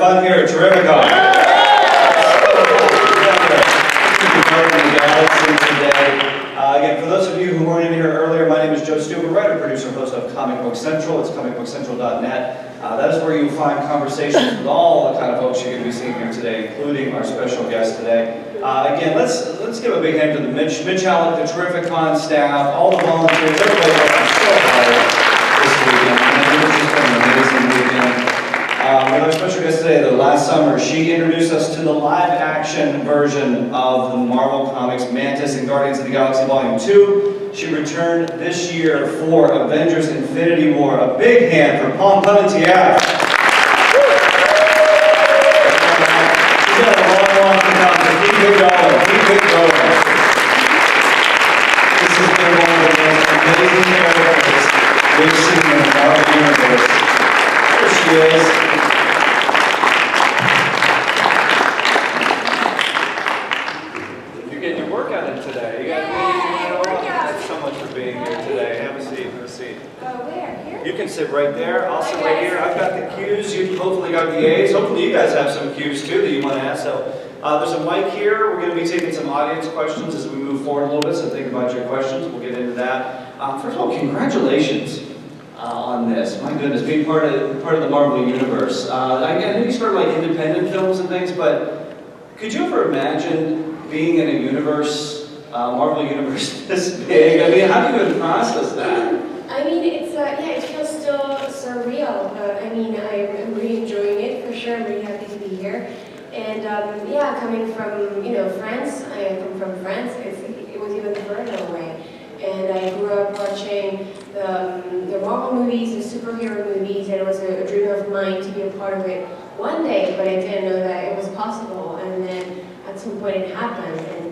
Gunn here at Terrifica. Again, for those of you who weren't in here earlier, my name is Joe Stuber, writer, producer, and host of Comic Book Central. It's comicbookcentral.net. That is where you find conversations with all the kind of folks you're going to be seeing here today, including our special guest today. Again, let's give a big hand to the Mitch Halleck, the Terrificon staff, all the volunteers, everybody working so hard this weekend. It's just been an amazing weekend. We have a special guest today, though. Last summer, she introduced us to the live-action version of the Marvel Comics Mantis and Guardians of the Galaxy Volume 2. She returned this year for Avengers Infinity War. A big hand for Pom Klementieff. She's got a long to come, so keep it going, keep it going. This has been one of the most amazing characters we've seen in the Marvel Universe. There she is. You can sit right there, I'll sit right here. I've got the cues, you've hopefully got the A's. Hopefully you guys have some cues too that you want to ask. So there's a mic here. We're going to be taking some audience questions as we move forward a little bit, so think about your questions. We'll get into that. First of all, congratulations on this. My goodness, being part of the Marvel Universe. I know you started like independent films and things, but could you ever imagine being in a universe, Marvel Universe this big? I mean, how do you even process that? I mean, it feels still surreal. I mean, I'm really enjoying it for sure. I'm really happy to be here. And yeah, coming from France, I come from France. It was even further away. And I grew up watching the Marvel movies, the superhero movies, and it was a dream of mine to be a part of it one day. But I didn't know that it was possible. And then at some point it happened, and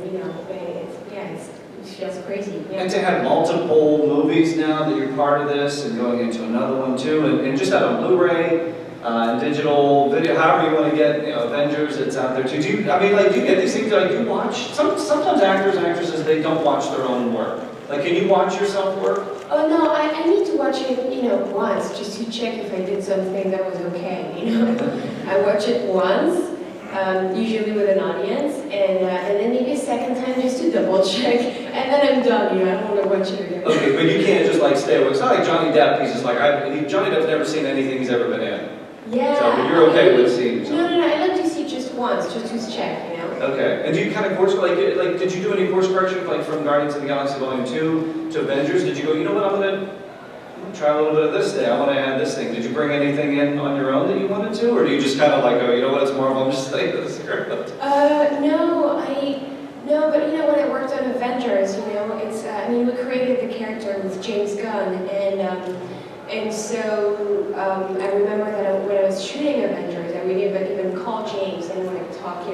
it feels crazy. Yeah. And to have multiple movies now that you're part of this and going into another one too, and just have a Blu-ray and digital video, however you want to get Avengers, it's out there too. Do you get these things like you watch? Sometimes actors and actresses, they don't watch their own work. Like, can you watch yourself work? Oh no, I need to watch it once just to check if I did something that was okay. I watch it once. Usually with an audience, and then maybe a second time just to double check, and then I'm done. I don't want to watch it again. Okay, but you can't just like stay away. It's not like Johnny Depp. He's just like Johnny Depp's never seen anything he's ever been in. Yeah. So but you're okay with seeing something. No. I like to see just once, just to check. Okay, and do you kind of course like did you do any course correction like from Guardians of the Galaxy Volume 2 to Avengers? Did you go? You know what? I'm gonna try a little bit of this day. I want to add this thing. Did you bring anything in on your own that you wanted to, or do you just kind of like, oh, you know what, it's Marvel, I'm just like this here? No, but when I worked on Avengers, it's we created the character with James Gunn, and so I remember that when I was shooting Avengers, I would even call James and talk,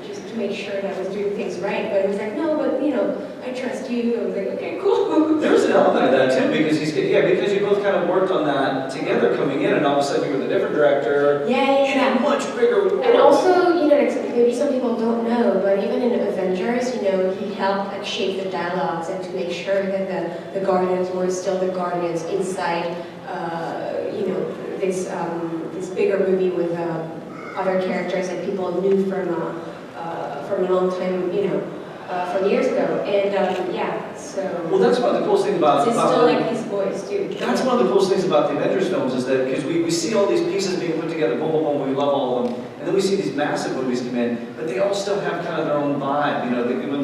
just to make sure that I was doing things right. But he was like, no, but I trust you. I was like, okay, cool. There's an element of that too, because because you both kind of worked on that together coming in, and all of a sudden you were the different director. Yeah. In a much bigger world. And also, maybe some people don't know, but even in Avengers, he helped shape the dialogues and to make sure that the Guardians were still the Guardians inside, this bigger movie with other characters that people knew from a long time, from years ago. And so. Well, that's one of the coolest things about. It's still like his voice too. That's one of the coolest things about the Avengers films is that because we see all these pieces being put together, boom, boom, boom, we love all of them, and then we see these massive movies come in, but they all still have kind of their own vibe.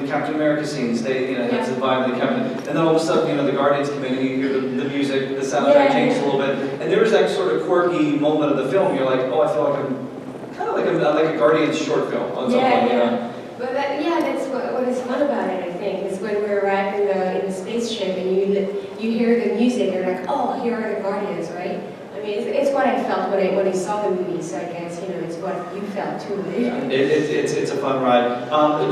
The Captain America scenes, they has the vibe of the Captain, and then all of a sudden, the Guardians come in and you hear the music, the soundtrack changes a little bit, and there's that sort of quirky moment of the film. You're like, oh, I feel like I'm kind of like a Guardians short film on some point. But that's what is fun about it, I think, is when we arrive in the spaceship and you hear the music, you're like, oh, here are the Guardians, right? I mean, it's what I felt when I saw the movie, so I guess, it's what you felt too. It's a fun ride.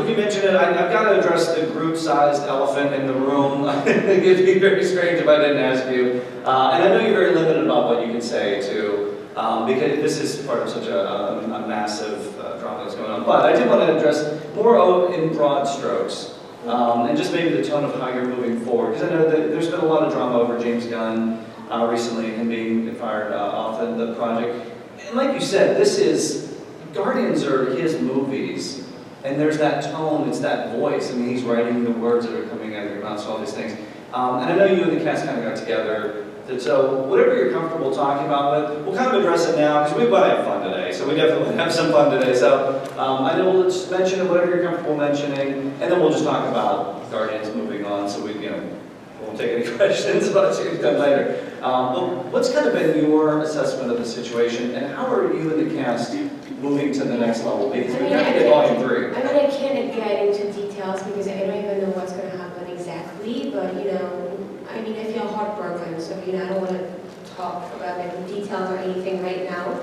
You mentioned it, I've got to address the group-sized elephant in the room. It'd be very strange if I didn't ask you. And I know you're very limited about what you can say, too, because this is part of such a massive drama that's going on. But I did want to address more in broad strokes, and just maybe the tone of how you're moving forward. Because I know that there's been a lot of drama over James Gunn recently and him being fired off the project. And like you said, this is Guardians are his movies, and there's that tone, it's that voice. I mean, he's writing the words that are coming out of your mouth, so all these things. And I know you and the cast kind of got together. So whatever you're comfortable talking about with, we'll kind of address it now, because we want to have fun today. So we definitely have some fun today. So I know we'll just mention whatever you're comfortable mentioning, and then we'll just talk about Guardians moving on, so we, won't take any questions about it, you can come later. But what's kind of been your assessment of the situation, and how are you and the cast moving to the next level? Because we've got to get volume 3. I mean, I can't get into details because I don't even know what's going to happen exactly, but I mean, I feel heartbroken, so I don't want to talk about any details or anything right now,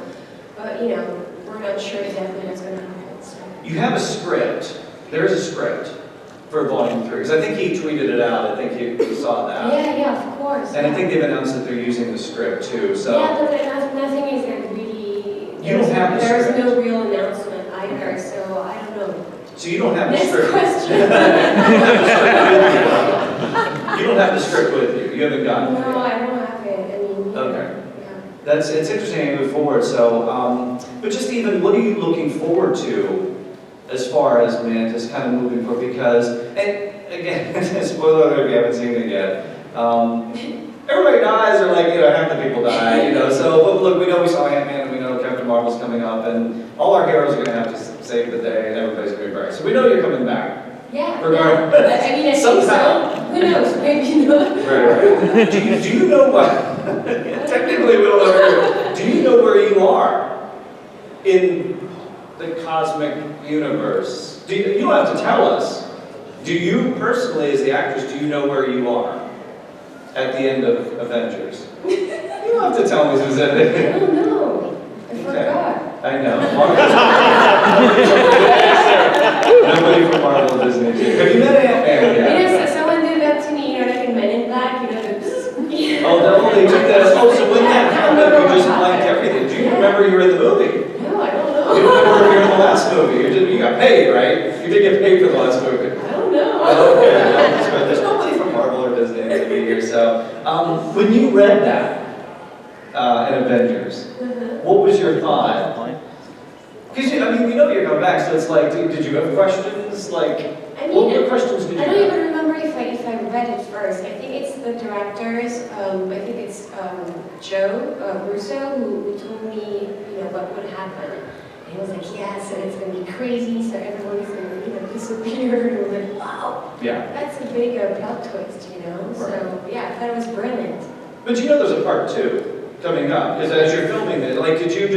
but we're not sure exactly what's going to happen. So. You have a script. There is a script for volume 3, because I think he tweeted it out. I think you saw that. Yeah, of course. And I think they've announced that they're using the script too. So yeah, but nothing is really. You don't have the There's script. no real announcement either, so I don't know. So you don't have the Next script. question. You don't have the script with you. You haven't gotten it. No, I don't have it. I mean. Okay. Yeah. It's interesting to move forward. So, but just even, what are you looking forward to as far as Mantis kind of moving forward? Because, and again, spoiler alert if you haven't seen it yet, everybody dies, or half the people die, So, but look, we know we saw Ant-Man, and we know Captain Marvel's coming up, and all our heroes are going to have to save the day, and everybody's going to be brave. So we know you're coming back. Yeah. Regardless. I mean, I think Somehow. so. Who knows? Maybe not. Right. Do you know what? Technically, we don't know. Do you know where you are in the cosmic universe? You don't have to tell us. Do you personally, as the actress, do you know where you are at the end of Avengers? You don't have to tell me specifically. I don't know. I forgot. I know. Nobody from Marvel or Disney. Have you met Ant-Man yet? Yes, someone did that to me, like in Men in Black, Oh, they took that. Oh, so when that happened, you just blanked everything. Do you remember you were in the movie? No, I don't know. You don't remember you were in the last movie. You got paid, right? You did get paid for the last movie. I don't know. Oh, okay. No, that's right. There's nobody from Marvel or Disney to be here. So, when you read that in Avengers, what was your thought? Because we know you're coming back, so it's like, did you have questions? What questions did you have? I don't even remember if I read it first. I think it's the directors. I think it's Joe Russo who told me, what would happen. And he was like, yes, and it's going to be crazy, so everyone's going to disappear. And I was like, wow, yeah, that's a big plot twist, Right. So yeah, I thought it was brilliant. But there's a part 2 coming up, because as you're filming it, did you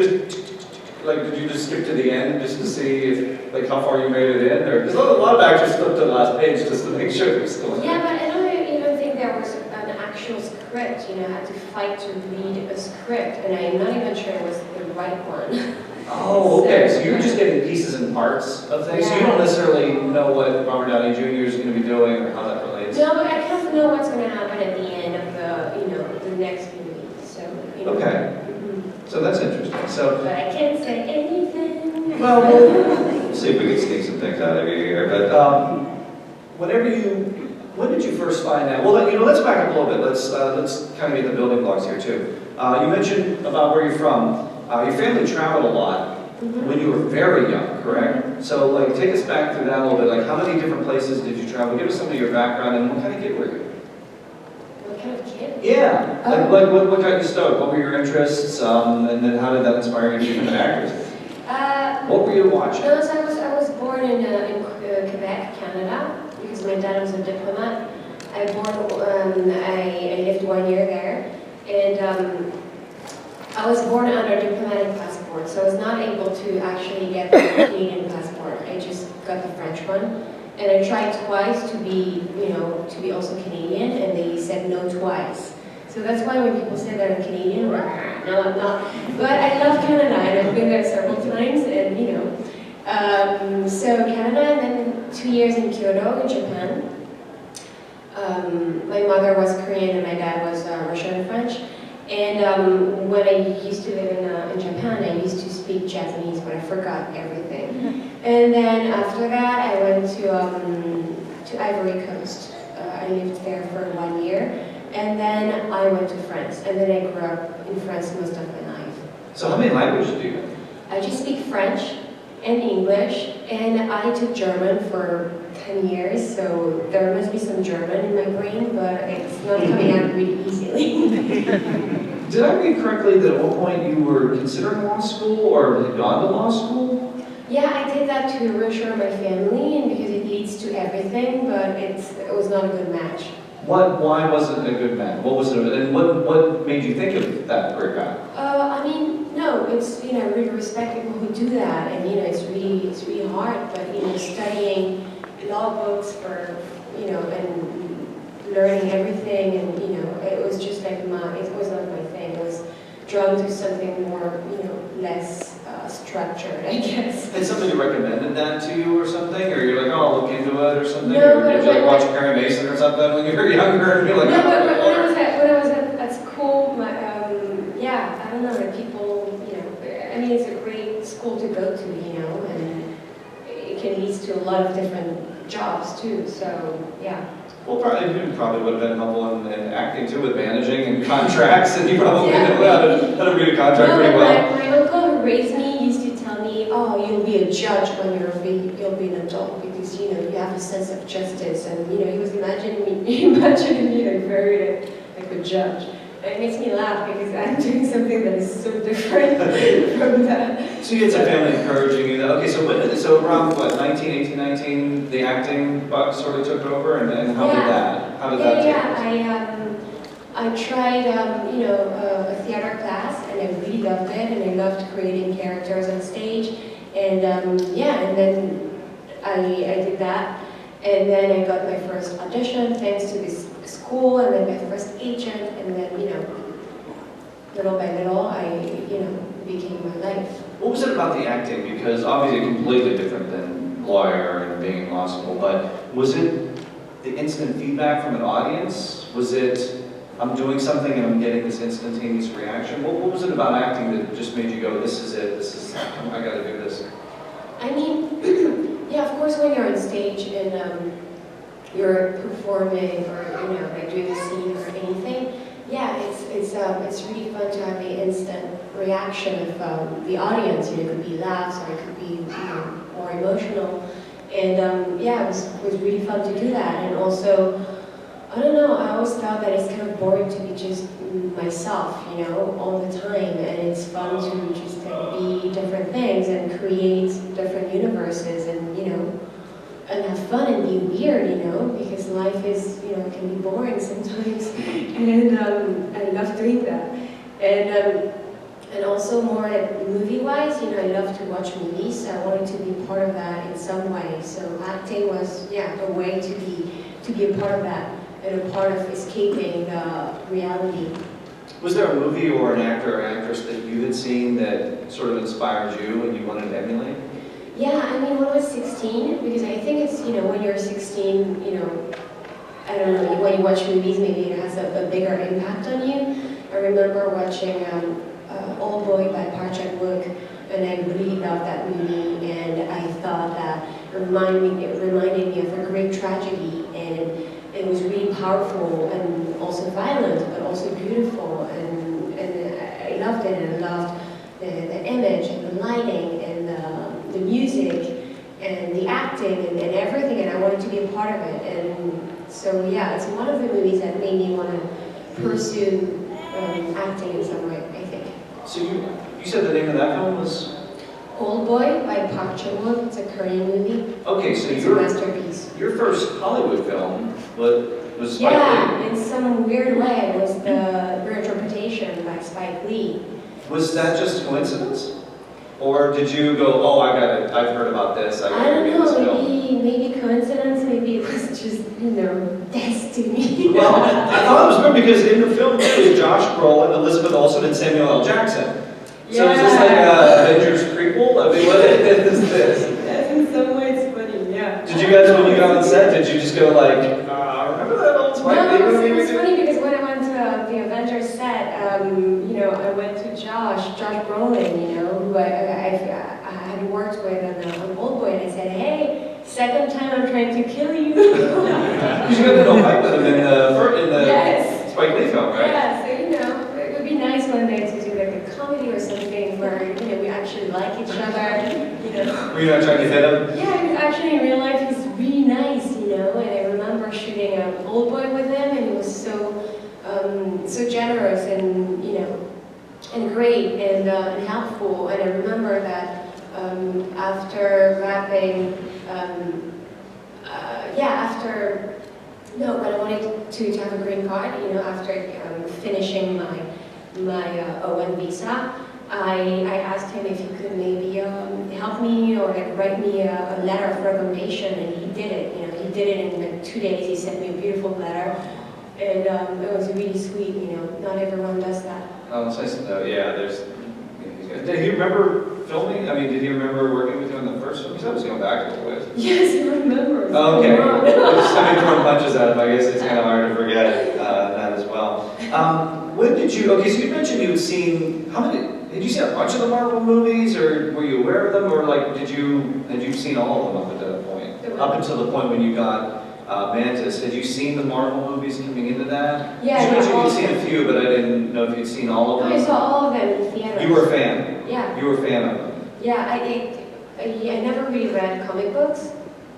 just skip to the end just to see if, how far you made it in? Or because a lot of actors flip to the last page just to make sure they're still in. Yeah, but I don't even think there was an actual script. I had to fight to read a script, and I'm not even sure it was the right one. Oh, okay. So you're just getting pieces and parts of things. So you don't necessarily know what Robert Downey Jr. is going to be doing or how that relates. No, but I kind of know what's going to happen at the end of the next movie. So. Okay. So that's interesting. So. But I can't say anything. Well, we'll see if we can sneak some things out of you here. But when did you first find out? Well, let's back up a little bit. Let's kind of get the building blocks here too. You mentioned about where you're from. Your family traveled a lot when you were very young, correct? So, take us back through that a little bit. How many different places did you travel? Give us some of your background and what kind of kid were you? What kind of kid? Yeah. What got you stoked? What were your interests? And then how did that inspire you to become an actress? What were you watching? No, so I was born in Quebec, Canada, because my dad was a diplomat. I lived 1 year there, and I was born under a diplomatic passport, so I was not able to actually get the Canadian passport. I just got the French one, and I tried twice to be also Canadian, and they said no twice. So that's why when people say that I'm Canadian, I'm like, no, I'm not. But I love Canada, and I've been there several times, and so Canada, and then 2 years in Kyoto, in Japan. My mother was Korean, and my dad was Russian and French. And when I used to live in Japan, I used to speak Japanese, but I forgot everything. And then after that, I went to Ivory Coast. I lived there for 1 year. And then I went to France. And then I grew up in France most of my life. So how many languages do you know? I just speak French and English, and I took German for 10 years, so there must be some German in my brain, but it's not coming out really easily. Did I read correctly that at one point you were considering law school or had gone to law school? Yeah, I did that to reassure my family, and because it leads to everything, but it was not a good match. Why wasn't it a good match? What was it, and what made you think of that career path? I mean, no, it's, I really respect people who do that, and, it's really hard, but, studying law books for, and learning everything, and, it was just like it was not my thing. It was drawn to something more, less structured, I guess. Had somebody recommended that to you or something? Or you're like, oh, I'll look into it or something? No, or did you like watch Perry Mason or something when you were younger? And you're like, no, but when I was at school, yeah, I don't know, like people, I mean, it's a great school to go to, and it can lead to a lot of different jobs too, so, yeah. Well, probably would have been helpful in acting too, with managing and contracts, and you probably know how to read a contract pretty well. My uncle who raised me used to tell me, oh, you'll be a judge when you'll be an adult, because, you have a sense of justice, and, he was imagining me like very like a judge. It makes me laugh because I'm doing something that is so different from that. So you had some family encouraging you that, okay, so around what, 19, the acting bug sort of took over, and then how did that take? I tried, a theater class, and I really loved it, and I loved creating characters on stage, and and then I did that, and then I got my first audition thanks to this school, and then my first agent, and then, little by little, I, became my life. What was it about the acting? Because obviously completely different than lawyer and being in law school, but was it the instant feedback from an audience? Was it, I'm doing something and I'm getting this instantaneous reaction? What was it about acting that just made you go, this is it, I gotta do this? I mean, yeah, of course when you're on stage and you're performing or, like doing a scene or anything, yeah, it's really fun to have the instant reaction of the audience. It could be laughs or it could be more emotional, and it was really fun to do that. And also, I don't know, I always thought that it's kind of boring to be just myself, all the time, and it's fun to just be different things and create different universes and and have fun and be weird, because life is, can be boring sometimes, and I love doing that. And also more like movie-wise, I love to watch movies, so I wanted to be part of that in some way. So acting was, a way to be a part of that, and a part of escaping reality. Was there a movie or an actor or actress that you had seen that sort of inspired you and you wanted to emulate? Yeah, I mean, when I was 16, because I think it's, when you're 16, I don't know, when you watch movies, maybe it has a bigger impact on you. I remember watching Old Boy by Park Chan-wook, and I really loved that movie, and I thought that it reminded me of a great tragedy, and it was really powerful and also violent, but also beautiful, and I loved it, and I loved the image and the lighting and the music and the acting and everything, and I wanted to be a part of it. And so yeah, it's one of the movies that made me want to pursue acting in some way, I think. So you said the name of that film was? Old Boy by Park Chan-wook. It's a Korean movie. Okay, so it's a masterpiece. Your first Hollywood film was Spike Lee. Yeah, in some weird way, it was the reinterpretation by Spike Lee. Was that just coincidence? Or did you go, oh, I've heard about this, I don't know, know, maybe coincidence, maybe it was just, destiny. Well, I thought it was good because in the film it was Josh Brolin, Elizabeth Olsen, and Samuel L. Jackson. So is this like Avengers prequel? I mean, what is this? Yes, in some ways funny, yeah. Did you guys, when you got on set, did you just go like, remember that old Spike Lee movie? No, it's funny because when I went to the Avengers set, I went to Josh Brolin, who I had worked with on Old Boy, and I said, hey, second time I'm trying to kill you. Because you got that old fight with him in the yes. Spike Lee film, right? Yeah, so it would be nice one day to do like a comedy or something where we actually actually like each other, you know. Were you not trying to hit him? Yeah, he was actually in real life, he's really nice, you know, and I remember shooting Old Boy with him, and he was so generous and, you know, and great and helpful. And I remember that after wrapping, when I wanted to have a green card, you know, after finishing my ON visa, I asked him if he could maybe help me or like write me a letter of recommendation, and he did it. You know, he did it in like 2 days. He sent me a beautiful letter, and it was really sweet. You know, not everyone does that. Oh, it's nice to know. Yeah, did he remember filming? I mean, did he remember working with you on the first film? Because I was going back a little ways. Yes, he remembers. Oh, okay. I mean, throwing punches at him, I guess it's kind of hard to forget that as well. When did you, okay, so you mentioned you'd seen, did you see a bunch of the Marvel movies, or were you aware of them, or like, had you seen all of them up at that point? Up until the point when you got Mantis, had you seen the Marvel movies coming into that? Yeah, you mentioned you'd seen a few, but I didn't know if you'd seen all of them. I saw all of them in theaters. You were a fan? Yeah. You were a fan of them? Yeah, I never really read comic books.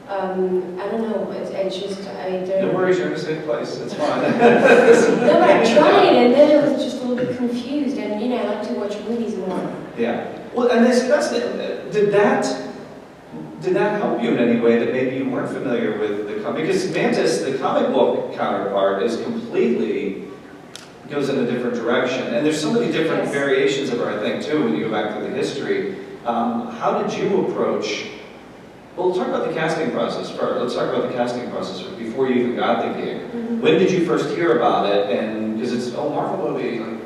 I don't know, I don't... No worries, you're in a safe place, it's fine. No, but I tried, and then I was just a little bit confused, and, you know, I like to watch movies more. Yeah. Well, and did that help you in any way that maybe you weren't familiar with the comic? Because Mantis, the comic book counterpart, is completely, goes in a different direction. And there's so many different variations of her, I think, too, when you go back through the history. How did you approach, well, let's talk about the casting process first. Let's talk about the casting process before you even got the gig. Mm-hmm. When did you first hear about it? And because it's, Marvel movie, like,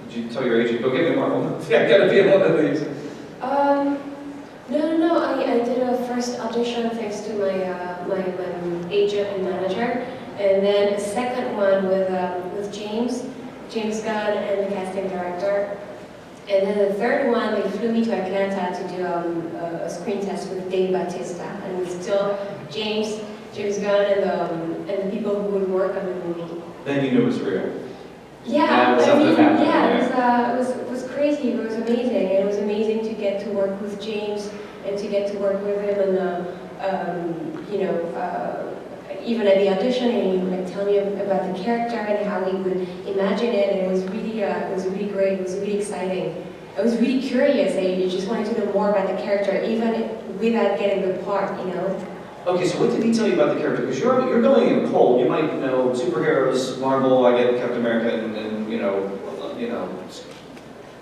did you tell your agent, go get me a Marvel movie? I gotta be in one of these. No. I did a first audition thanks to my agent and manager, and then a second one with James Gunn and the casting director. And then the third one, they flew me to Atlanta to do a screen test with Dave Bautista, and it was still James Gunn and the people who would work on the movie. Then you knew it was real. Yeah, it was crazy. It was amazing. And it was amazing to get to work with James and to get to work with him, and even at the audition, and he would like tell me about the character and how he would imagine it. And it was really great. It was really exciting. I was really curious. I just wanted to know more about the character, even without getting the part, you know. Okay, so what did he tell you about the character? Because you're going in cold. You might know superheroes, Marvel, I get Captain America, and you know,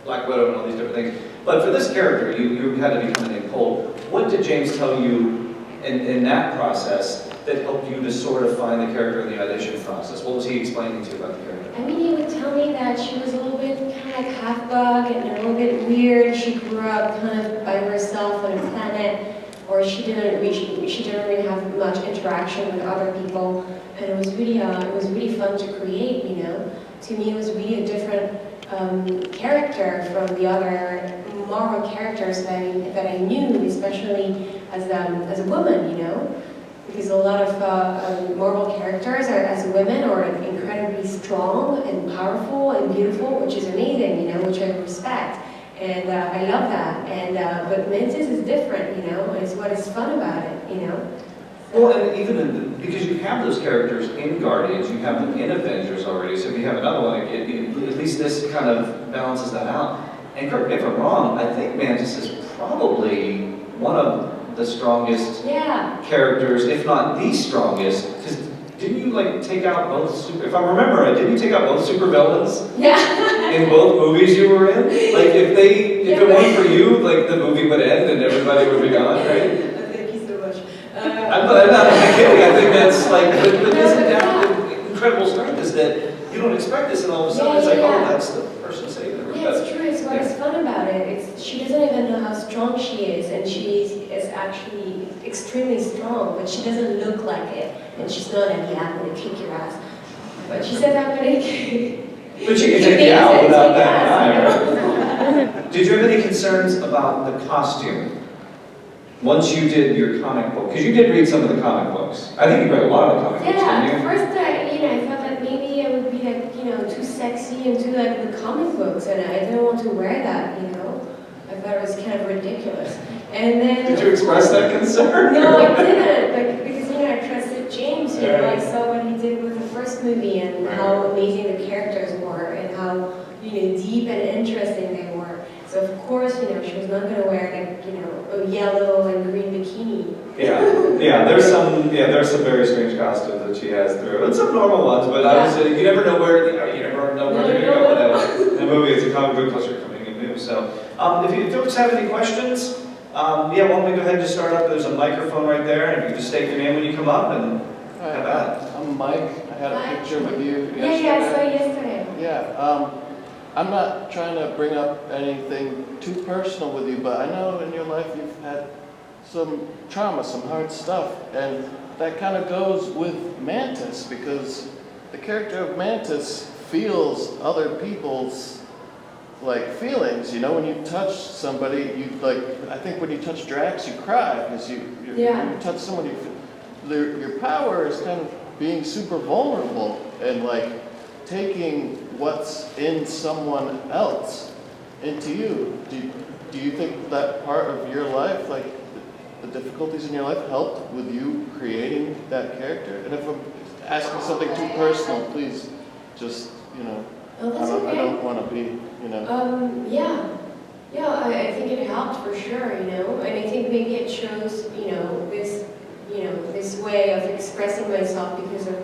Black Widow, and all these different things. But for this character, you had to be coming in cold. What did James tell you in that process that helped you to sort of find the character in the audition process? What was he explaining to you about the character? I mean, he would tell me that she was a little bit kind of like half-bug and a little bit weird. She grew up kind of by herself on a planet, or she didn't really have much interaction with other people, and it was really fun to create. You know, to me, it was really a different character from the other Marvel characters that I knew, especially as a woman. You know, because a lot of Marvel characters as women are incredibly strong and powerful and beautiful, which is amazing. You know, which I respect. And I love that. And but Mantis is different, you know. It's what is fun about it, you know. Well, and even because you have those characters in Guardians, you have them in Avengers already. So if you have another one, at least this kind of balances that out. And correct me if I'm wrong, I think Mantis is probably one of the strongest characters, if not the strongest. Because didn't you like take out both if I remember right, didn't you take out both supervillains? Yeah. In both movies you were in? Like if it weren't for you, like the movie would end and everybody would be gone, right? Thank you so much. I'm not kidding. I think that's like, but isn't that the incredible strength is that you don't expect this and all of a sudden it's like, oh, that's the person saving it. Yeah, it's true. It's what is fun about it. She doesn't even know how strong she is, and she is actually extremely strong, but she doesn't look like it. And she's not like, yeah, I'm gonna kick your ass. But she said, I'm gonna kick. But she can take you out without that. Did you have any concerns about the costume? Once you did your comic book, because you did read some of the comic books. I think you read a lot of the comic books, didn't you? Yeah, at first I thought that maybe I would be like, too sexy and too like the comic books, and I didn't want to wear that, you know. I thought it was kind of ridiculous. And then Did you express that concern? No, I didn't. Like, because I trusted James. You know, Right. I saw what he did with the first movie and how amazing the characters were and how deep and interesting they were. So of course, she was not going to wear like a yellow and green bikini. Yeah. There's some very strange costumes that she has through, and some normal ones. But obviously, you never know where they're going to go with that. In the movie, it's a comic book plus you're coming in new. So, if you folks have any questions. Why don't we go ahead and just start up? There's a microphone right there, and you can just state your name when you come up and have at it. I'm Mike. I had a picture with you yesterday. Yeah, I saw you yesterday. Yeah, I'm not trying to bring up anything too personal with you, but I know in your life you've had some trauma, some hard stuff, and that kind of goes with Mantis, because the character of Mantis feels other people's feelings, when you touch somebody, I think when you touch Drax, you cry, because when you touch somebody, your power is kind of being super vulnerable, and taking what's in someone else into you. Do you think that part of your life, the difficulties in your life, helped with you creating that character? And if I'm asking something too personal, please just, Oh, that's okay. I don't want to be, I think it helped for sure, and I think maybe it shows, this way of expressing myself because of,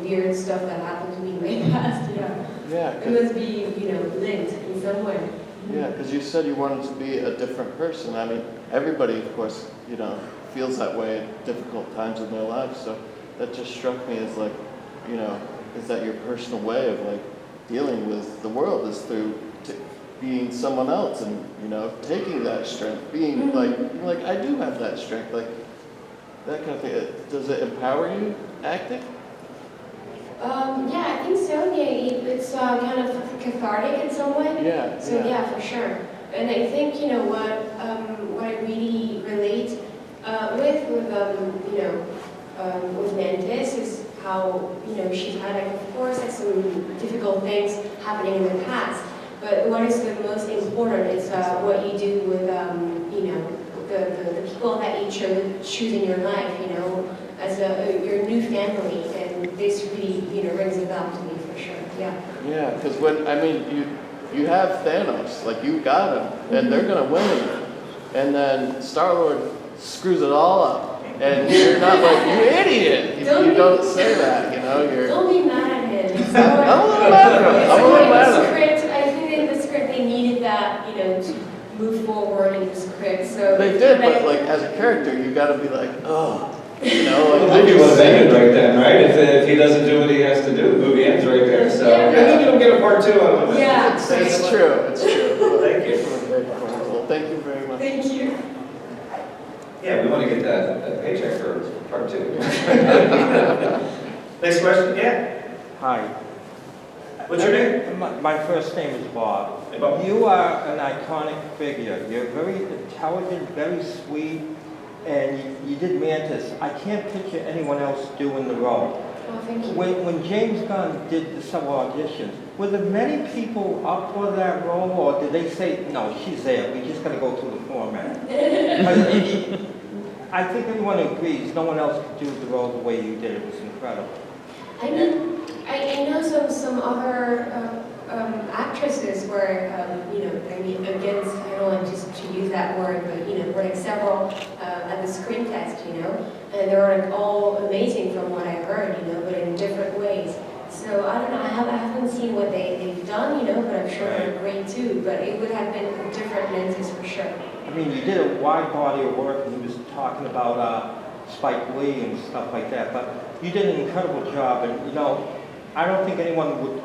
weird stuff that happened to me in my past, Yeah. It must be, linked in some way. Yeah, because you said you wanted to be a different person. I mean, everybody, of course, feels that way at difficult times in their lives. So that just struck me as is that your personal way of dealing with the world is through being someone else and taking that strength, being I do have that strength, that kind of thing. Does it empower you acting? I think so. Yeah, it's kind of cathartic in some way. Yeah. So for sure. And I think what I really relate with Mantis is how she's had of course some difficult things happening in the past. But what is the most important is what you do with the people that you choose in your life. As your new family, and this really rings a bell to me for sure. Yeah. Yeah, because you have Thanos, you got him, and they're gonna win, and then Star-Lord screws it all up, and you're not you idiot. You don't say that, You're. Don't be mad at him. I'm a little mad at him. I think in the script they needed that, to move forward in the script. So they did, but as a character, you got to be oh. The movie would have ended right then, right? If he doesn't do what he has to do, the movie ends right there. So I think you don't get a part 2 out of it. Yeah, it's true. It's true. Thank you. Well, thank you very much. Thank you. Yeah, we want to get that paycheck for part 2. Next question. Yeah. Hi. What's your name? My first name is Bob. Hey, Bob. You are an iconic figure. You're very intelligent, very sweet, and you did Mantis. I can't picture anyone else doing the role. Oh, thank you. When James Gunn did the several auditions, were there many people up for that role, or did they say, no, she's there, we just got to go through the format? I think everyone agrees, no one else could do the role the way you did. It was incredible. I mean, I know some other actresses were, against, I don't want just to use that word, but, were several at the screen test, and they were all amazing from what I heard, but in different ways. So, I don't know, I haven't seen what they've done, but I'm sure they're great too, but it would have been a different Mantis for sure. I mean, you did a wide body of work, and he was talking about Spike Lee and stuff like that, but you did an incredible job, and, I don't think anyone would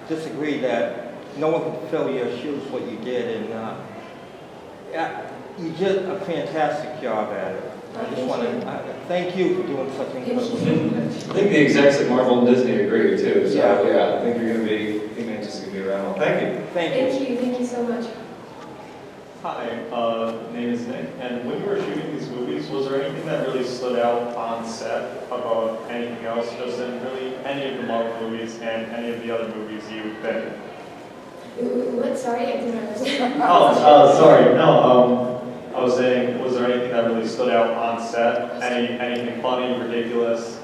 disagree that no one could fill your shoes what you did, and you did a fantastic job at it. I just want to thank you for doing such an incredible job. I think the execs at Marvel and Disney agree too. So Yeah. I think you're going to be. I think Mantis is going to be around. Thank you. Thank you so much. Hi, name is Nick, and when you were shooting these movies, was there anything that really stood out on set about anything else, just in really any of the Marvel movies and any of the other movies you've been in? What, sorry, I didn't understand. Sorry, no, I was saying, was there anything that really stood out on set? Anything funny, ridiculous,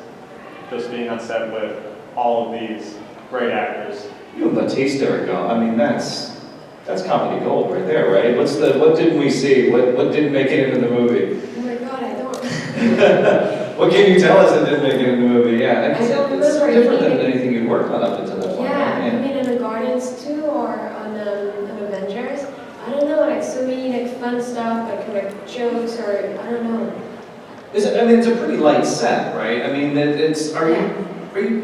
just being on set with all of these great actors? You and Batista are going, I mean, that's comedy gold right there, right? What didn't we see? What didn't make it into the movie? Oh my god, I don't. What can you tell us that didn't make it in the movie? Yeah, I don't it's remember different than anything. anything you'd worked on up until that point. Yeah, right? I mean, in the Guardians too, or on Avengers. I don't know, like so many like fun stuff, like jokes, or I don't know. I mean, it's a pretty light set, right? I mean,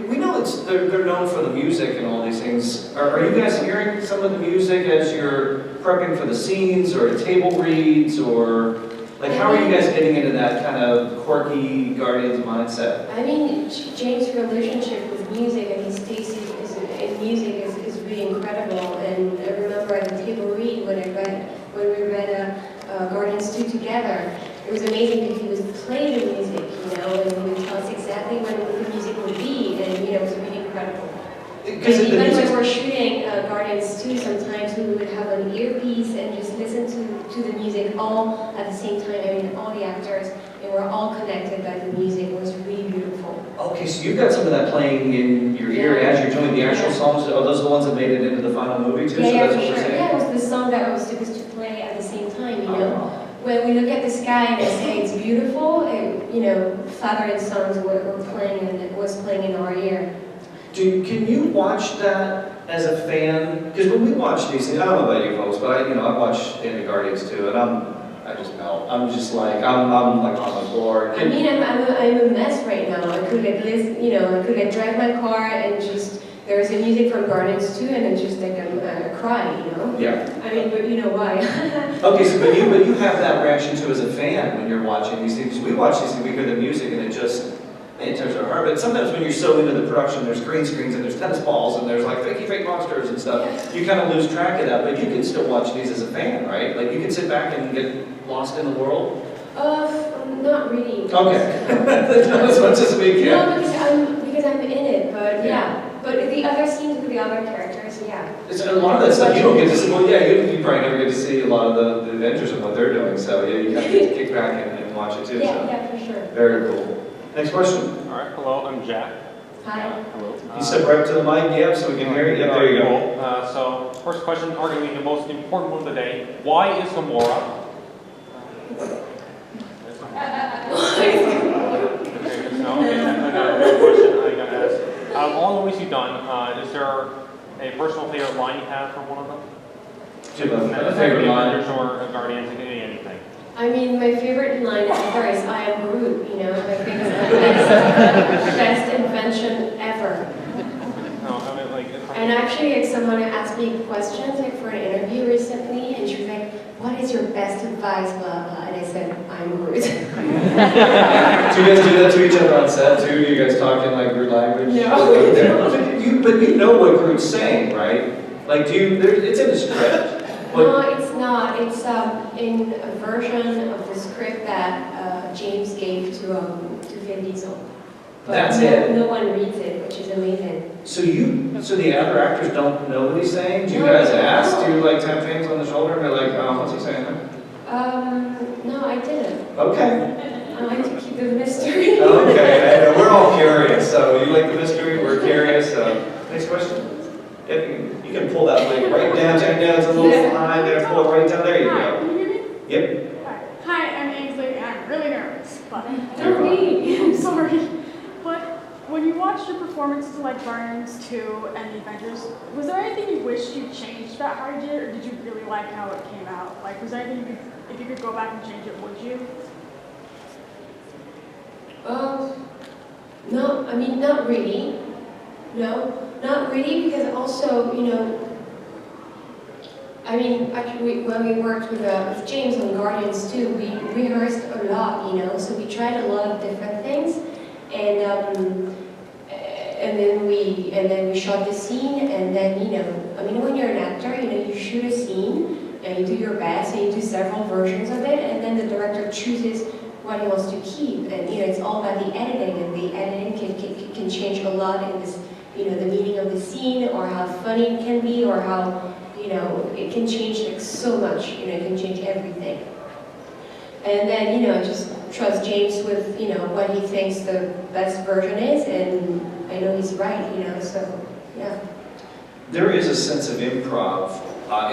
we know they're known for the music and all these things. Are you guys hearing some of the music as you're prepping for the scenes, or table reads, or like how are you guys getting into that kind of quirky Guardians mindset? I mean, James' relationship with music and his taste in music is really incredible. And I remember at the table read when we read Guardians 2 together, it was amazing because he would play the music, and he would tell us exactly when the music would be, and it was really incredible. And even when we're shooting Guardians 2, sometimes we would have an earpiece and just listen to the music all at the same time. I mean, all the actors, and we're all connected by the music. It was really beautiful. Okay, so you've got some of that playing in your ear as you're doing the actual songs. Are those the ones that made it into the final movie too? Yeah, So that's for what sure. we're saying? Yeah, it was the song that I was supposed to play at the same time, Oh. When we look at the sky and I say it's beautiful, Father and Sons were playing, and it was playing in our ear. Can you watch that as a fan? Because when we watch these things, I don't know about you folks, but I watch the Guardians too, and I just melt. I'm just like, I'm like on the floor. I mean, I'm a mess right now. I could drive my car and just, there's a music from Guardians 2 and it's just like a cry, Yeah. I mean, but you know why. Okay, so but you have that reaction too as a fan when you're watching these things. We watch these things, we hear the music, and it touches our heart. But sometimes when you're so into the production, there's green screens and there's tennis balls and there's like fake monsters and stuff. You kind of lose track of that, but you can still watch these as a fan, right? Like you can sit back and get lost in the world. Not really. Okay, not as much as we can. No, because I'm in it, but yeah. But the other scenes with the other characters, yeah. It's a lot of that stuff you don't get to see. Well, yeah, you probably never get to see a lot of the Avengers and what they're doing. So yeah, you have to kick back and watch it too. Yeah, for sure. Very cool. Next question. All right, hello, I'm Jack. Hi. Hello. You step right up to the mic, yep, so we can hear it. Yep, there you go. Cool. So, first question, arguably the most important one of the day. Why is Gamora? Another question I gotta ask. Of all the movies you've done, is there a personal favorite line you have from one of them? Do you have a favorite line? Avengers or Guardians, anything? I mean, my favorite line ever is "I am Groot." I think it's the best invention ever. No, I mean like. And actually, someone asked me questions for an interview recently, and she was like, "What is your best advice?" Blah blah. And I said, "I'm Groot." Do you guys do that to each other on set too? You guys talking like Groot language? No. But you know what Groot's saying, right? Like, it's in the script. No, it's not. It's in a version of the script that James gave to Vin Diesel. But That's it? No one reads it, which is amazing. So the other actors don't know what he's saying? Do you No, guys no. ask? Do you like tap hands on the shoulder and be like, what's he saying? No, I didn't. Okay. I like to keep the mystery. Okay, I know. We're all curious. So you like the mystery, we're curious. Next question. Yep, you can pull that link right down. I know it's a little high there. Pull it right down. There you Hi, go. can you hear me? Yep. Hi, I'm Ainsley, and I'm really nervous, but Don't be. I'm sorry. But when you watched your performances like Guardians 2 and the Avengers, was there anything you wished you changed about how you did it, or did you really like how it came out? Like, was there anything if you could go back and change it, would you? No, I mean, not really. No, not really, because also, I mean, actually, when we worked with James on Guardians 2, we rehearsed a lot, so we tried a lot of different things, and then we shot the scene, and then, I mean, when you're an actor, you shoot a scene, and you do your best, and you do several versions of it, and then the director chooses what he wants to keep, and, it's all about the editing, and the editing can change a lot in this, the meaning of the scene, or how funny it can be, or how, you know, it can change like so much, you know, it can change everything. And then, you know, just trust James with, you know, what he thinks the best version is, and I know he's right, you know, so, yeah. There is a sense of improv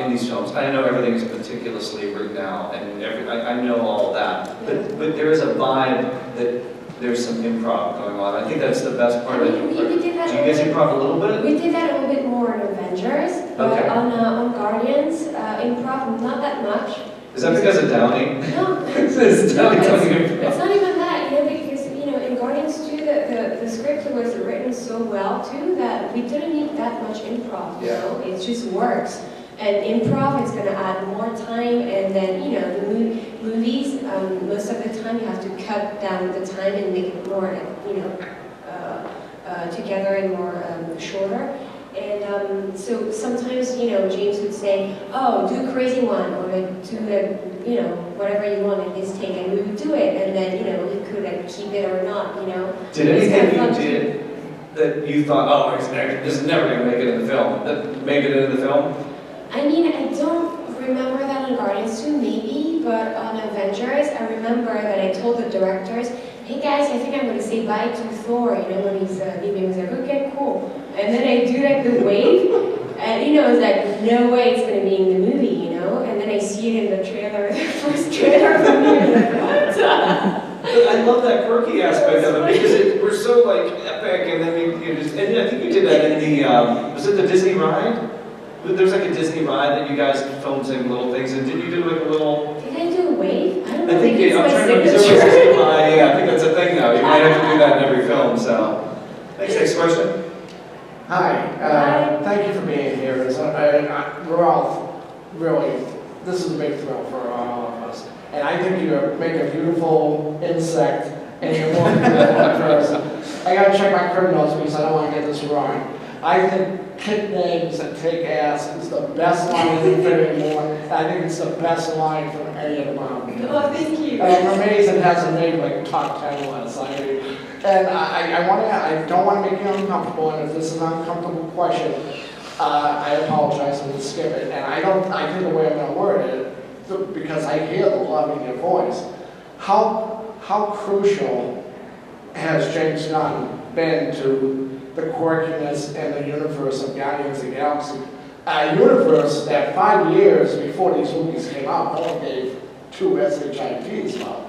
in these films. I know everything is meticulously written out, and I know all of that. But there is a vibe that there's some improv going on. I think that's the best part of it. We did that. Do you guys improv a little bit? We did that a little bit more in Avengers, but Okay. on Guardians, improv, not that much. Is that because of Downey? No. It's Downey telling you It's improv. not even that, you know, because, you know, in Guardians 2, the script was written so well, too, that we didn't need that much improv, you Yeah. know? It just works. And improv is going to add more time, and then, you know, the movies, most of the time you have to cut down the time and make it more, you know, together and more shorter. And so sometimes, you know, James would say, oh, do a crazy one, or do the, you know, whatever you want in this take, and we would do it, and then, you know, he could like, keep it or not, you know. Did It's anything kind you of fun did that you thought, oh, this is never going to make it in the film, that made it in the film? I mean, I don't remember that on Guardians 2, maybe, but on Avengers, I remember that I told the directors, hey guys, I think I'm going to say bye to Thor, you know, when he's leaving. I was like, okay, cool. And then I do like the wave, and you know, it's like, no way it's going to be in the movie, you know? And then I see it in the trailer, the first trailer from me, and I'm like, what? I love that quirky aspect of it because we're so like epic, and then you just, and I think you did that in the, was it the Disney ride? There's like a Disney ride that you guys filmed some little things, and did you do like a little? Did I do a wave? I don't know. I think it's I'm my trying to remember. signature. Yeah, I think that's a thing now. You might have to do that in every film. So, next question. Hi, Hi. thank you for being here. We're all really, this is a big thrill for all of us. And I think you make a beautiful insect and you're one beautiful person. I gotta check my crib notes because I don't want to get this wrong. I think Kid Names and Take Ass is the best line in Infinity War. I think it's the best line from any of the movies. Oh, thank you. Amazing hasn't made like top 10 lists. And I don't want to make you uncomfortable, and if this is an uncomfortable question, I apologize and we'll skip it. And I think the way I'm going to word it, because I hear the love in your voice, how crucial has James Gunn been to the quirkiness and the universe of Guardians of the Galaxy? A universe that 5 years before these movies came out, only gave 2 SHIPs love.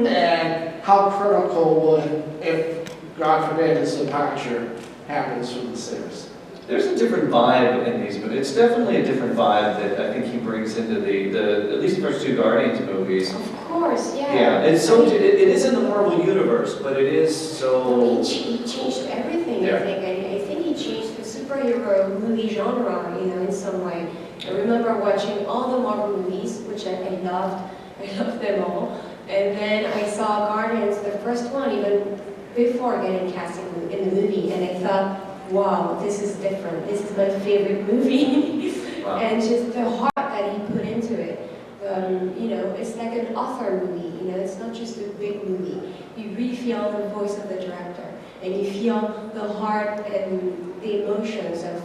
And how critical would, if God forbid his departure happens from the series? There's a different vibe in these, but it's definitely a different vibe that I think he brings into the at least the first 2 Guardians movies. Of course, yeah. Yeah, it's so it is in the Marvel universe, but it is so. He changed everything, Yeah. I think. I think he changed the superhero movie genre, you know, in some way. I remember watching all the Marvel movies, which I loved. I loved them all. And then I saw Guardians, the first one, even before getting cast in the movie, and I thought, wow, this is different. This is my favorite movie. Wow. And just the heart that he put into it. You know, it's like an author movie, you know, it's not just a big movie. You really feel the voice of the director, and you feel the heart and the emotions of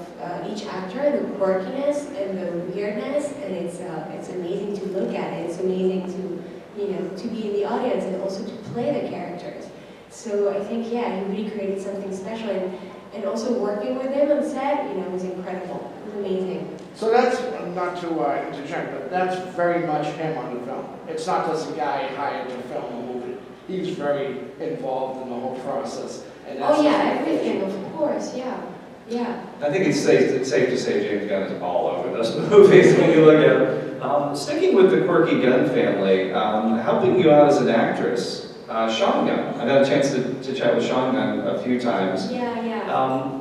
each actor, the quirkiness and the weirdness, and it's amazing to look at it. It's amazing to, you know, to be in the audience and also to play the characters. So I think, yeah, he really created something special, and also working with him on set, you know, was incredible. It was amazing. So that's, not to interject, but that's very much him on the film. It's not just a guy hired to film a movie. He's very involved in the whole process. And that's Oh yeah, everything, of course, yeah. Yeah. I think it's safe to say James Gunn is all over those movies when you look at it. Sticking with the quirky Gunn family, helping you out as an actress, Sean Gunn. I've had a chance to chat with Sean Gunn a few times. Yeah.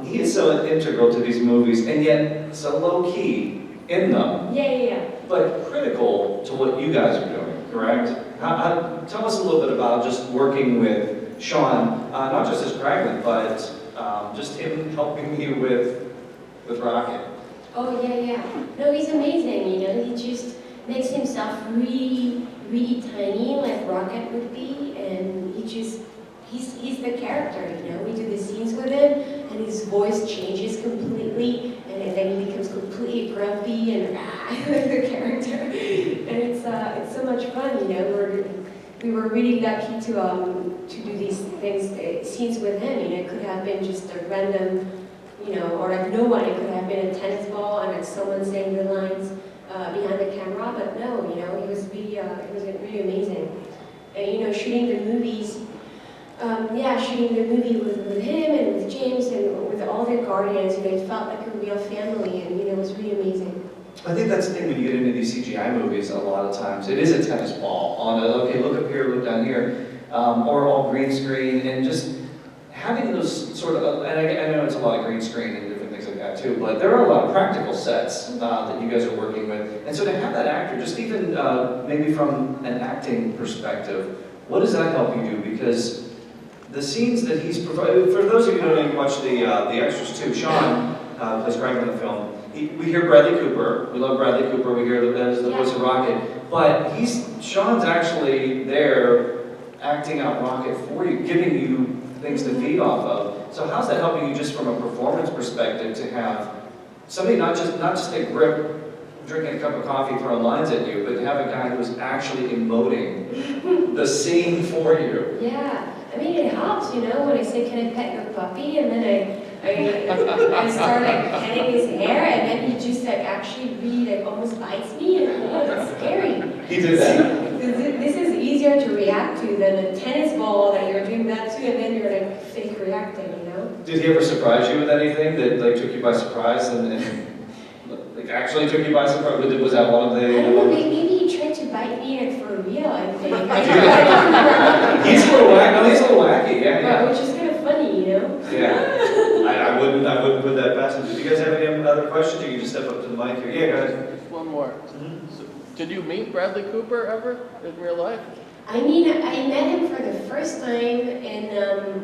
He is so integral to these movies, and yet so low-key in them, Yeah. but critical to what you guys are doing, correct? Tell us a little bit about just working with Sean, not just as Kraglin, but just him helping you with Rocket. Oh yeah. No, he's amazing, you know, he just makes himself really, really tiny like Rocket would be, and he's the character, you know. We do the scenes with him, and his voice changes completely, and then he becomes completely grumpy and the character. And it's so much fun, you know. We were really lucky to do these things, scenes with him. You know, it could have been just a random, you know, or like no one. It could have been a tennis ball and like someone saying the lines behind the camera. But no, you know, it was really amazing. And you know, shooting the movies. Shooting the movie with him and with James and with all the Guardians, you know, it felt like a real family, and you know, it was really amazing. I think that's the thing when you get into these CGI movies. A lot of times, it is a tennis ball on a okay, look up here, look down here, or all green screen, and just having those sort of. And I know it's a lot of green screen and different things like that too, but there are a lot of practical sets that you guys are working with, and so to have that actor, just even maybe from an acting perspective, what does that help you do? Because the scenes that he's provided, for those of you who don't even watch the extras too, Sean plays Greg in the film. We hear Bradley Cooper. We love Bradley Cooper. We hear that as the voice of Rocket. But Sean's actually there acting out Rocket for you, giving you things to feed off of. So how's that helping you just from a performance perspective to have somebody not just a grip, drinking a cup of coffee, throwing lines at you, but to have a guy who's actually emoting the scene for you? Yeah. I mean, it helps, you know, when I say, can I pet your puppy? And then I start like petting his hair, and then he just like actually really like almost bites me, and it's scary. He did that? This is easier to react to than a tennis ball that you're doing that to, and then you're like fake reacting, you know? Did he ever surprise you with anything that like took you by surprise and like actually took you by surprise? Was that one of the? I don't know, maybe he tried to bite me like for real, I think. He's a little wacky. No, he's a little wacky. Yeah. Which is kind of funny, you know? Yeah. I wouldn't put that past him. Do you guys have any other questions? You can just step up to the mic here. Yeah, go ahead. One more. So, did you meet Bradley Cooper ever in real life? I mean, I met him for the first time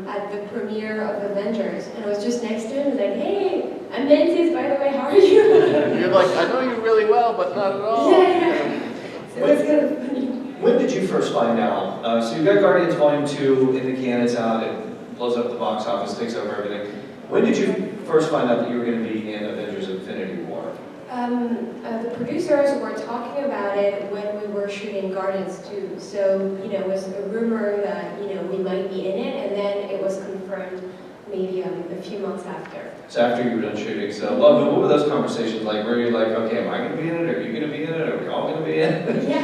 at the premiere of Avengers, and I was just next to him, like, hey, I'm Mantis, by the way, how are you? You're like, I know you really well, but not at all. Yeah. So it was kind of funny. When did you first find out? So you've got Guardians Volume 2 in the can, it's out, it blows up the box office, takes over everything. When did you first find out that you were going to be in Avengers Infinity War? The producers were talking about it when we were shooting Guardians 2. So, you know, it was a rumor that, you know, we might be in it, and then it was confirmed maybe a few months after. So after you were done shooting, so what were those conversations like? Were you like, okay, am I going to be in it? Are you going to be in it? Are we all going to be in it? Yeah,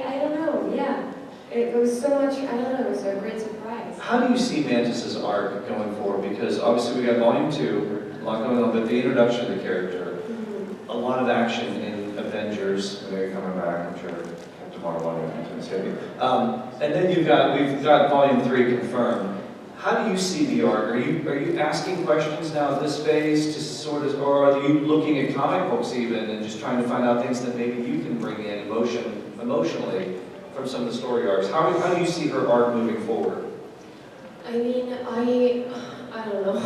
I don't know, yeah. It was so much, I don't know, it was a great surprise. How do you see Mantis's arc going forward? Because obviously we got Volume 2, a lot going on, but the introduction of the character, a lot of action in Avengers, maybe coming back, I'm sure Captain Marvel, and then we've got Volume 3 confirmed. How do you see the arc? Are you asking questions now at this phase to sort of, or are you looking at comic books even and just trying to find out things that maybe you can bring in emotionally from some of the story arcs? How do you see her arc moving forward? I mean, I don't know.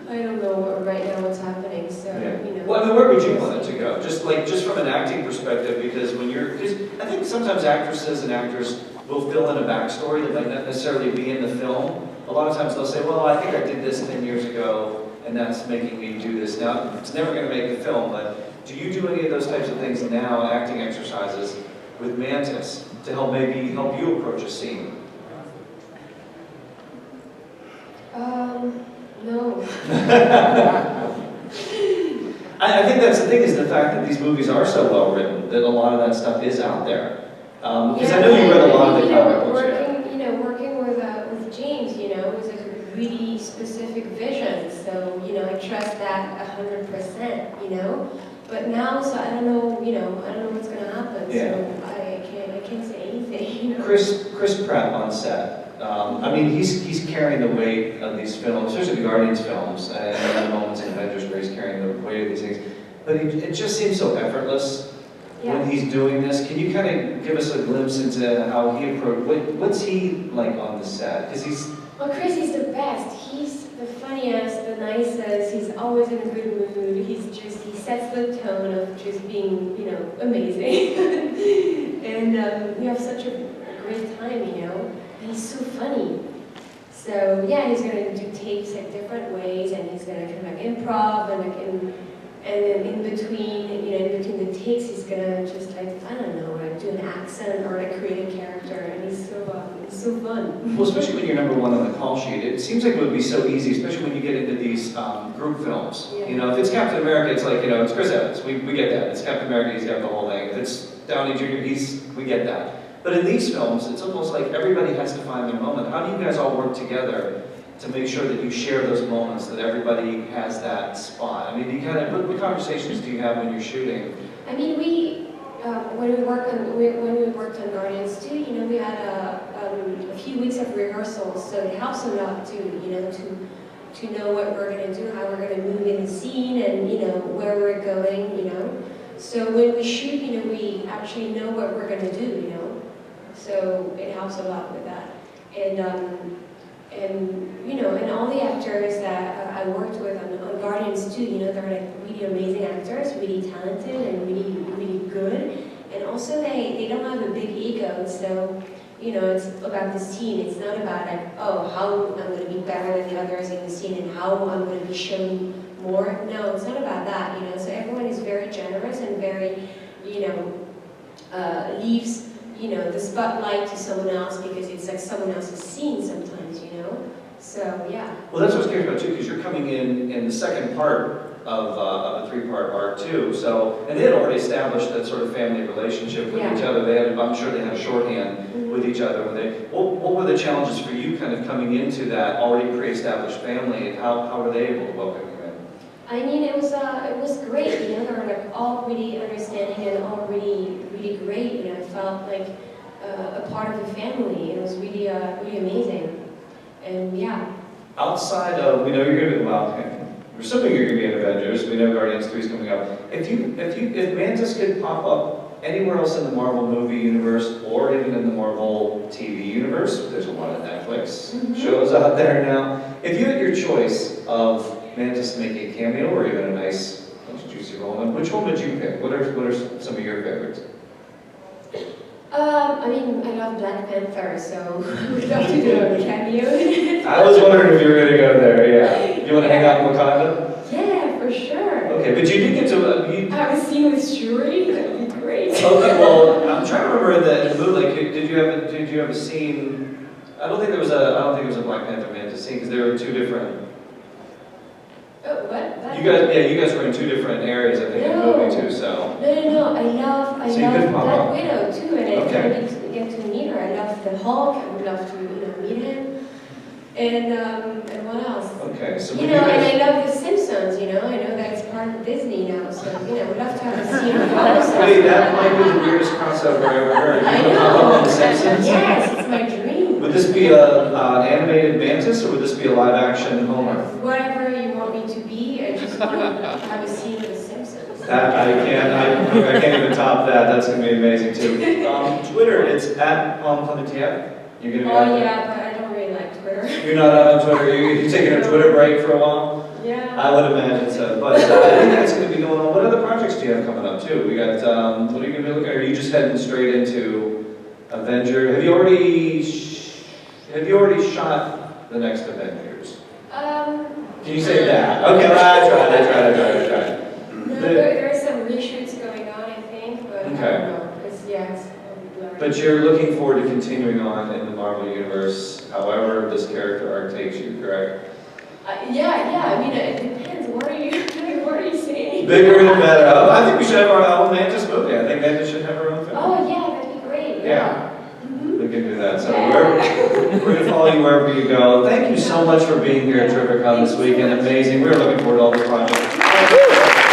I don't know right now what's happening, so, you know. Well, I mean, where would you want it to go? Just from an acting perspective, because I think sometimes actresses and actors will fill in a backstory that might not necessarily be in the film. A lot of times they'll say, well, I think I did this 10 years ago, and that's making me do this now. It's never going to make the film, but do you do any of those types of things now, acting exercises, with Mantis, to help you approach a scene? No. I think that's the thing, is the fact that these movies are so well written, that a lot of that stuff is out there. Because I know you read a lot of the comic books. Working with James, you know, it was like a really specific vision. So, you know, I trust that 100%, you know. But now, so I don't know, you know, I don't know what's going to happen. Yeah. So I can't say anything, you know. Chris Pratt on set. I mean, he's carrying the weight of these films, especially the Guardians films, and the moments in Avengers where he's carrying the weight of these things. But it just seems so effortless when he's doing this. Can you kind of give us a glimpse into how he approached? What's he like on the set? Because Well, Chris is the best. He's the funniest, the nicest. He's always in a good mood. He sets the tone of just being, you know, amazing. And we have such a great time, you know. And he's so funny. So yeah, he's gonna do takes like different ways, and he's gonna kind of like improv, and like and then in between, in between the takes, he's gonna just like, I don't know, like do an accent or like create a character, and he's so fun. Well, especially when you're number one on the call sheet, it seems like it would be so easy, especially when you get into these group films. Yeah. You know, if it's Captain America, it's like, it's Chris Evans, we get that. It's Captain America, he's got the whole thing. If it's Downey Jr., we get that. But in these films, it's almost like everybody has to find their moment. How do you guys all work together to make sure that you share those moments, that everybody has that spot? I mean, do you kind of, what conversations do you have when you're shooting? I mean, when we worked on Guardians 2, we had a few weeks of rehearsals, so it helps a lot to know what we're going to do, how we're going to move in the scene, and where we're going. So when we shoot, we actually know what we're going to do. So it helps a lot with that. And all the actors that I worked with on Guardians 2, they're like really amazing actors, really talented and really good. And also they don't have a big ego, so it's about the scene. It's not about like, oh, how I'm going to be better than the others in the scene and how I'm going to be shown more. No, it's not about that, So everyone is very generous and very, leaves the spotlight to someone else because it's like someone else's scene sometimes, So yeah. Well, that's what I was curious about too, because you're coming in the second part of a three-part arc too. So, and they had already established that sort of family relationship with each other. I'm sure they had a shorthand with each other. What were the challenges for you, kind of coming into that already pre-established family, and how were they able to welcome you in? I mean, it was great. They were like all really understanding and all really great. I felt like a part of the family. It was really amazing. And yeah. Outside of, we know you're going to be, we're assuming you're going to be in Avengers. We know Guardians 3 is coming up. If Mantis could pop up anywhere else in the Marvel movie universe, or even in the Marvel TV universe, there's a lot of Netflix shows out there now. If you had your choice of Mantis making a cameo, or even a nice juicy role, which one would you pick? What are some of your favorites? I mean, I love Black Panther, so we'd love to do a cameo. I was wondering if you were going to go there, yeah. You want to hang out in Wakanda? Yeah, for sure. Okay, but you did get to... Have a scene with Shuri, that would be great. Okay, well, I'm trying to remember in the movie, like, did you have a scene... I don't think it was a Black Panther Mantis scene, because there were two different... Oh, what? You guys were in two different areas, I think, in the movie too, so... No, I love So you couldn't pop Black up. Widow too, and I Okay. can't wait to get to meet her. I love the Hulk, I would love to meet him. And what else? Okay, so... And I love The Simpsons, I know that it's part of Disney now, so, we'd love to have a scene with all the Simpsons. Wait, that might be the weirdest crossover I ever heard. I You would pop up on know. The Simpsons? Yes, it's my dream. Would this be an animated Mantis, or would this be a live-action Homer? Whatever you want me to be, I just want to have a scene with The Simpsons. That I can't even top that. That's gonna be amazing too. Twitter, it's at Pom Klementieff. You're gonna be out there. Yeah, but I don't really like Twitter. You're not out on Twitter. You're taking a Twitter break for a while. Yeah. I would imagine so. But I think that's gonna be going on. What other projects do you have coming up too? We got. What are you gonna be looking at? Are you just heading straight into Avenger? Have you already shot the next Avengers? Can you say that? Okay, I tried. No, there are some reshoots going on, I think, but I don't know, because it's blurry. But you're looking forward to continuing on in the Marvel Universe, however this character arc takes you, correct? Yeah, I mean, it depends. What are you saying? Bigger and better. I think we should have our own Mantis movie. I think Mantis should have her own film. Oh, yeah, that'd be great. Yeah. Mhm. We can do that. So we're going to follow you wherever you go. Thank you so much for being here at TrivicCon this weekend. Amazing. We're looking forward to all the projects.